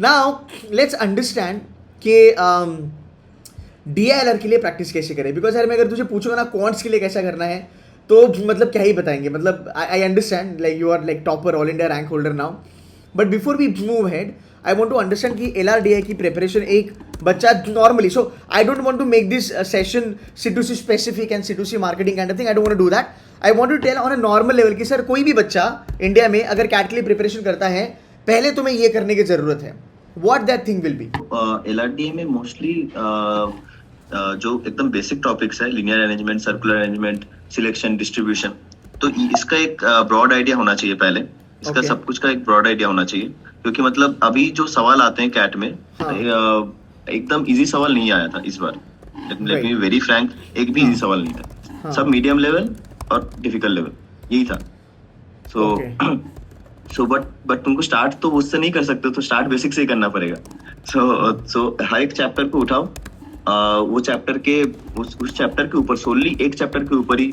Now let's understand कि DILR के लिए प्रैक्टिस कैसे करें, बिकॉज यार मैं अगर तुझे पूछूंगा ना क्वांट्स के लिए कैसा करना है तो मतलब क्या ही बताएंगे. मतलब I understand like you are like topper all India rank holder now, but before we move head I want to understand कि LRDI की प्रिपरेशन एक बच्चा normally, so I don't want to make this session C2C specific and C2C marketing kind of thing. I don't want to do that. I want to tell on a normal level कि sir कोई भी बच्चा India में अगर cat के लिए preparation करता है पहले तुम्हें ये करने की जरूरत है. What that thing will be. LRDA में मोस्टली जो एकदम बेसिक टॉपिक्स है, linear arrangement, circular arrangement, selection, distribution, तो इसका एक ब्रॉड आइडिया होना चाहिए पहले. इसका Okay. सब कुछ का एक ब्रॉड आइडिया होना चाहिए, क्योंकि मतलब अभी जो सवाल आते हैं कैट में हाँ. एकदम इजी सवाल नहीं आया था इस बार. लेट मी वेरी फ्रैंक, एक भी हाँ. इजी सवाल नहीं था. हाँ. सब मीडियम लेवल और डिफिकल्ट लेवल यही था. सो Okay. सो बट तुमको स्टार्ट तो उससे नहीं कर सकते, तो स्टार्ट बेसिक से ही करना पड़ेगा. सो हर एक चैप्टर को उठाओ, वो चैप्टर के उस चैप्टर के ऊपर सोनली एक चैप्टर के ऊपर ही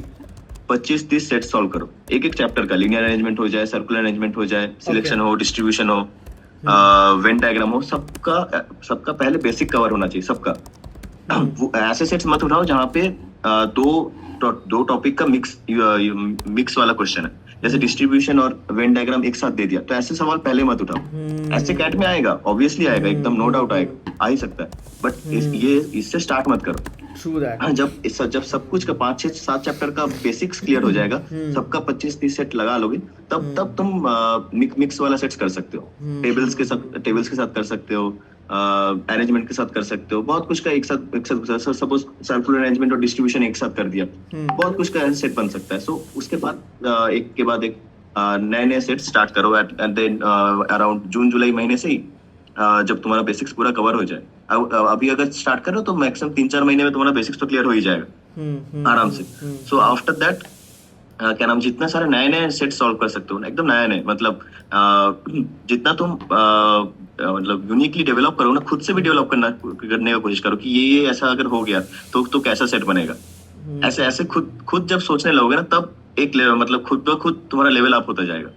25-30 सेट सॉल्व करो. एक एक चैप्टर का लिनियर अरेंजमेंट हो जाए, सर्कुलर अरेंजमेंट हो जाए, सिलेक्शन हो, डिस्ट्रीब्यूशन हो, वेन डायग्राम हो, सबका पहले बेसिक कवर होना चाहिए सबका. वो ऐसे सेट्स मत उठाओ जहाँ पे दो टॉपिक का मिक्स वाला क्वेश्चन है, जैसे डिस्ट्रीब्यूशन और वेन डायग्राम एक साथ दे दिया, तो ऐसे सवाल पहले मत उठाओ. ऐसे कैट में आएगा, ऑब्वियसली आएगा, एकदम नो डाउट आएगा, आ ही सकता है, बट ये इससे स्टार्ट मत करो. True that. जब सब कुछ का 5-6-7 चैप्टर का बेसिक्स क्लियर हो जाएगा, सबका 25-30 सेट लगा लोगे, तब तुम मिक्स वाला सेट्स कर सकते हो. टेबल्स के साथ कर सकते हो, अरेंजमेंट के साथ कर सकते हो, बहुत कुछ का एक साथ सपोज सर्कुलर अरेंजमेंट और डिस्ट्रीब्यूशन एक साथ कर दिया, बहुत कुछ का सेट बन सकता है. सो उसके बाद एक के बाद एक नए सेट स्टार्ट करो एट देन अराउंड जून जुलाई महीने से ही, जब तुम्हारा बेसिक्स पूरा कवर हो जाए. अभी अगर स्टार्ट करो तो मैक्सिमम 3-4 महीने में तुम्हारा बेसिक्स तो क्लियर हो ही जाएगा आराम से. सो आफ्टर दैट क्या नाम, जितना सारे नए सेट सॉल्व कर सकते हो ना, एकदम नए मतलब जितना तुम मतलब यूनिकली डेवलप करो ना, खुद से भी डेवलप करने का कोशिश करो कि ये ऐसा अगर हो गया तो कैसा सेट बनेगा. ऐसे खुद जब सोचने लगोगे ना, तब एक मतलब खुद ब खुद तुम्हारा लेवल अप होता जाएगा.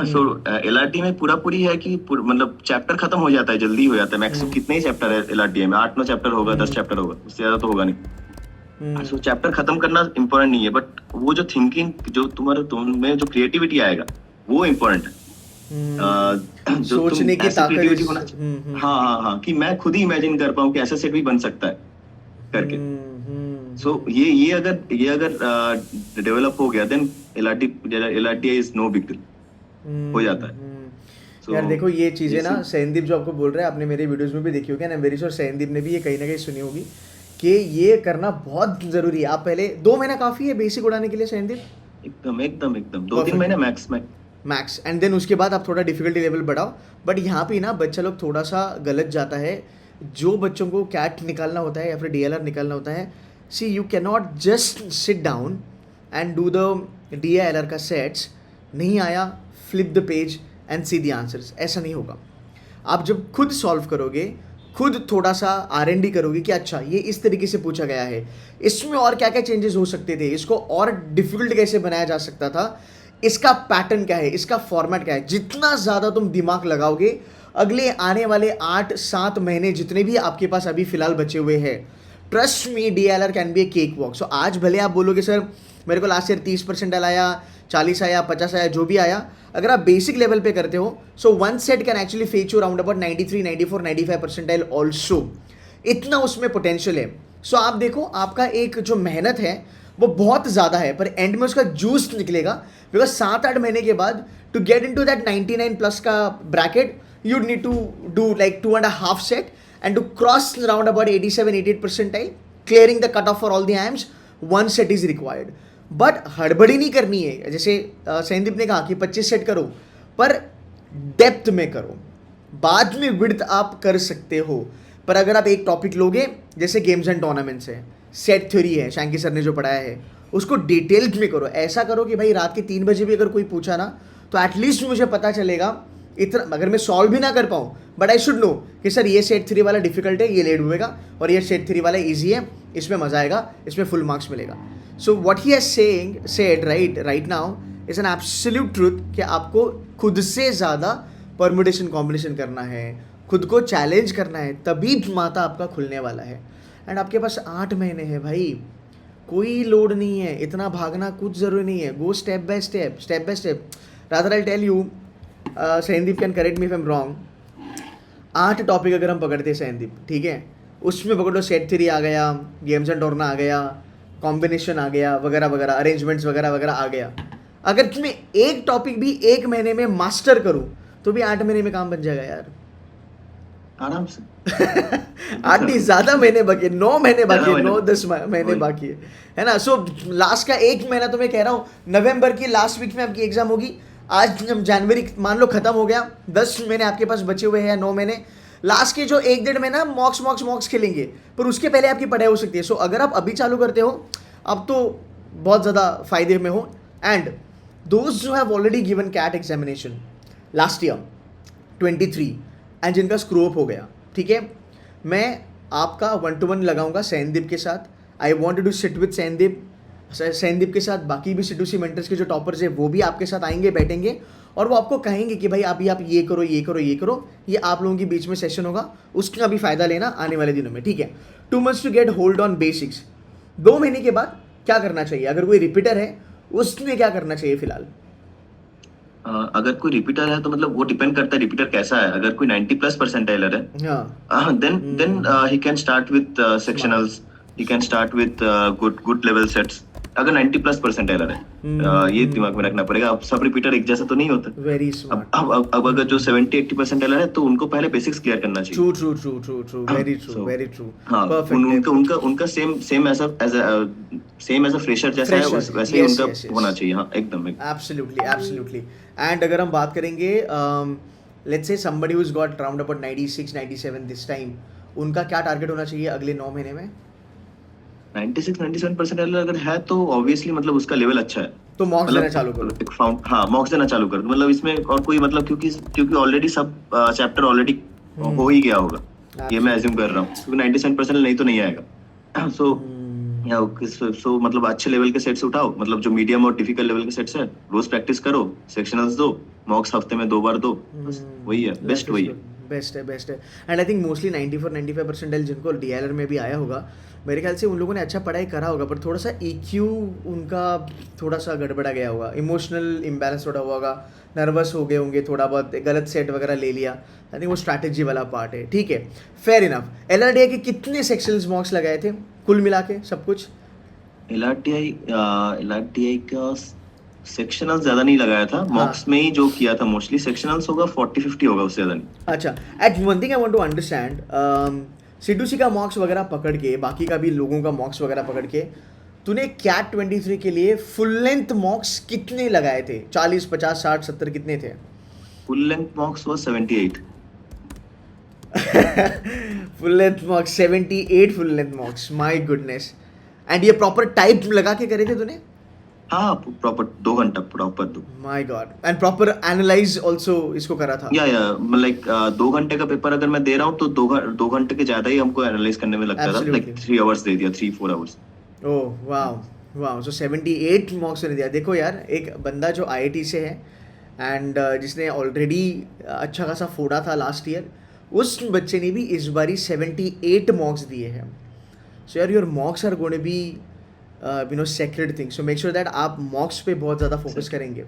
सो LRD में पूरी है कि मतलब चैप्टर खत्म हो जाता है, जल्दी हो जाता है. मैक्सिमम कितने ही चैप्टर है LRD में, 8-9 चैप्टर होगा, 10 चैप्टर होगा, उससे ज्यादा तो होगा नहीं. सो चैप्टर खत्म करना इम्पोर्टेंट नहीं है, बट वो जो थिंकिंग, जो तुममें जो क्रिएटिविटी आएगा, वो इम्पोर्टेंट है. जो सोचने की ताकत होना चाहिए. हाँ, कि मैं खुद ही इमेजिन कर पाऊँ कि ऐसा सेट भी बन सकता है करके. सो ये अगर डेवलप हो गया, then LRD is no big deal हो जाता है. यार देखो ये चीज़ें ना, सैनदीप जो आपको बोल रहे हैं, आपने मेरे वीडियोस में भी देखी होगी, and I am very sure Sandeep ने भी ये कहीं ना कहीं सुनी होगी कि ये करना बहुत ज़रूरी है. आप पहले 2 महीना काफ़ी है बेसिक उड़ाने के लिए सैनदीप? एकदम 2-3 महीने मैक्स. एंड देन उसके बाद आप थोड़ा डिफिकल्टी लेवल बढ़ाओ. बट यहाँ पे ना बच्चा लोग थोड़ा सा गलत जाता है. जो बच्चों को कैट निकालना होता है या फिर DLR निकालना होता है, see you can not just sit down and do the DILR का सेट्स. नहीं आया, flip the page and see the answers. ऐसा नहीं होगा. आप जब खुद सॉल्व करोगे, खुद थोड़ा सा R&D करोगे कि अच्छा ये इस तरीके से पूछा गया है, इसमें और क्या क्या चेंजेस हो सकते थे, इसको और डिफिकल्ट कैसे बनाया जा सकता था, इसका पैटर्न क्या है, इसका फॉर्मेट क्या है, जितना ज़्यादा तुम दिमाग लगाओगे, अगले आने वाले 8-7 महीने जितने भी आपके पास अभी फिलहाल बचे हुए हैं, trust me DILR can be a cakewalk. So आज भले आप बोलोगे सर मेरे को लास्ट ईयर 30% आया, 40 आया, 50 आया, जो भी आया, अगर आप बेसिक लेवल पे करते हो, so one set can actually fetch you around about 93, 94, 95% also. इतना उसमें पोटेंशियल है. सो आप देखो, आपका एक जो मेहनत है वो बहुत ज़्यादा है, पर एंड में उसका जूस निकलेगा. बिकॉज 7-8 महीने के बाद to get into that 99+ का bracket, you'd need to do like 2.5 set and to cross around about 87-88 percentile, clearing the cutoff for all the IIMs, 1 set is required. But हड़बड़ी नहीं करनी है. जैसे सैनदीप ने कहा कि 25 सेट करो, पर डेप्थ में करो. बाद में विड्थ आप कर सकते हो, पर अगर आप एक टॉपिक लोगे, जैसे गेम्स एंड टूर्नामेंट्स है, सेट थ्योरी है, शैंकी सर ने जो पढ़ाया है, उसको डिटेल में करो. ऐसा करो कि भाई रात के 3 बजे भी अगर कोई पूछा ना, तो एटलीस्ट मुझे पता चलेगा. इतना अगर मैं सॉल्व भी ना कर पाऊँ, बट आई शुड नो कि सर ये सेट 3 वाला डिफिकल्ट है, ये लेट हुएगा, और ये सेट 3 वाला ईजी है, इसमें मजा आएगा, इसमें फुल मार्क्स मिलेगा. So what he has said right now is an absolute truth कि आपको खुद से ज़्यादा परमुटेशन कॉम्बिनेशन करना है, खुद को चैलेंज करना है, तभी माता आपका खुलने वाला है। एंड आपके पास 8 महीने हैं भाई, कोई लोड नहीं है, इतना भागना कुछ ज़रूरी नहीं है। Go step by step, step by step. Rather I tell you, Sandeep can correct me if I am wrong, 8 topic अगर हम पकड़ते हैं सैनदीप, ठीक है, उसमें पकड़ लो सेट थ्री आ गया, गेम्स एंड टोर्ना आ गया, कॉम्बिनेशन आ गया, वगैरह वगैरह, अरेंजमेंट्स वगैरह वगैरह आ गया। अगर तुम्हें एक टॉपिक भी 1 महीने में मास्टर करूँ तो भी 8 महीने में काम बन जाएगा यार। आराम से। 8 नहीं, ज़्यादा महीने बाकी, 9 महीने बाकी है, 9-10 महीने वही। बाकी है ना। सो लास्ट का 1 महीना तो मैं कह रहा हूँ, नवंबर की लास्ट वीक में आपकी एग्जाम होगी। आज हम जनवरी मान लो खत्म हो गया, 10 महीने आपके पास बचे हुए हैं, 9 महीने। लास्ट के जो 1-1.5 महीना मॉक्स खेलेंगे, पर उसके पहले आपकी पढ़ाई हो सकती है। सो अगर आप अभी चालू करते हो, अब तो बहुत ज़्यादा फायदे में हो। एंड दोज जो have already given CAT examination last year 23 and जिनका स्क्रू अप हो गया, ठीक है, मैं आपका 1-to-1 लगाऊंगा सैनदीप के साथ। I want to sit with Sandeep के साथ बाकी भी C2C मेंटर्स के जो टॉपर्स है वो भी आपके साथ आएंगे, बैठेंगे, और वो आपको कहेंगे कि भाई आप ये करो, ये करो, ये करो। ये आप लोगों के बीच में सेशन होगा, उसका भी फ़ायदा लेना आने वाले दिनों में, ठीक है। 2 months to get hold on basics. 2 महीने के बाद क्या करना चाहिए? अगर कोई रिपीटर है उसमें क्या करना चाहिए फिलहाल? अगर कोई रिपीटर है तो मतलब वो डिपेंड करता है रिपीटर कैसा है। अगर कोई 90+ परसेंटाइलर है, हाँ, then he can start with sectionals, he can start with good level sets। अगर 90+ परसेंटाइलर है, ये दिमाग में रखना पड़ेगा। अब सब रिपीटर एक जैसा तो नहीं होता। वेरी अब स्मार्ट। अब अगर जो 70-80 परसेंटाइलर है तो उनको पहले बेसिक्स क्लियर करना चाहिए। True, very true, very true. हाँ, उनका सेम एज अ फ्रेशर जैसा है, वैसे ही Yes, उनका yes, yes. होना चाहिए। हाँ, एकदम। Absolutely. एंड अगर हम बात करेंगे, let's say somebody who's got round about 96-97 this time, उनका क्या टारगेट होना चाहिए अगले 9 महीने में? 96-97 परसेंटाइलर अगर है तो ऑब्वियसली मतलब उसका लेवल अच्छा है, तो मॉक्स मतलब देना चालू करो। हाँ, मॉक्स देना चालू कर दो। मतलब इसमें और कोई मतलब क्योंकि ऑलरेडी सब चैप्टर ऑलरेडी हो ही गया होगा, ये मैं एज्यूम कर रहा हूँ, क्योंकि 97% नहीं तो नहीं आएगा। सो मतलब अच्छे लेवल के सेट्स उठाओ, मतलब जो मीडियम और डिफिकल्ट लेवल के सेट्स है, रोज प्रैक्टिस करो, सेक्शनल्स दो, मॉक्स हफ्ते में 2 बार दो, बस वही है, बेस्ट वही है। बेस्ट है। And I think mostly 94-95 percentile जिनको DLR में भी आया होगा, मेरे ख्याल से उन लोगों ने अच्छा पढ़ाई करा होगा, पर थोड़ा सा EQ उनका थोड़ा सा गड़बड़ा गया होगा, इमोशनल इम्बैलेंस थोड़ा हुआ होगा, नर्वस हो गए होंगे, थोड़ा बहुत गलत सेट वगैरह ले लिया। आई थिंक वो स्ट्रैटेजी वाला पार्ट है, ठीक है, फेयर इनफ। LRDI के कितने सेक्शंस मॉक्स लगाए थे कुल मिला के सब कुछ? LRTI का सेक्शनल ज्यादा नहीं लगाया था, मॉक्स में ही जो किया था मोस्टली। सेक्शनल्स होगा 40-50 होगा, उससे ज्यादा नहीं। अच्छा, at one thing I want to understand, C2C का मॉक्स वगैरह पकड़ के, बाकी का भी लोगों का मॉक्स वगैरह पकड़ के, तूने कैट 23 के लिए फुल लेंथ मॉक्स कितने लगाए थे? 40, 50, 60, 70 कितने थे? Full length मॉक्स was 78। Full length मॉक्स 78, full length मॉक्स, my goodness. And ये प्रॉपर टाइप लगा के करे थे तूने? हाँ, प्रॉपर 2 घंटा proper 2। My God. And proper analyse also इसको करा था? या लाइक 2 घंटे का पेपर अगर मैं दे रहा हूँ तो 2 घंटे के ज्यादा ही हमको एनालाइज करने में लगता था। लाइक 3 आवर्स दे दिया, 3-4 आवर्स। ओह वाओ, सो 78 मॉक्स ने दिया। देखो यार, एक बंदा जो IIT से है एंड जिसने ऑलरेडी अच्छा खासा फोड़ा था लास्ट ईयर, उस बच्चे ने भी इस बारी 78 मॉक्स दिए हैं। सो यार, your mocks are going to be sacred thing, so make sure that आप मॉक्स पे बहुत ज़्यादा फोकस करेंगे।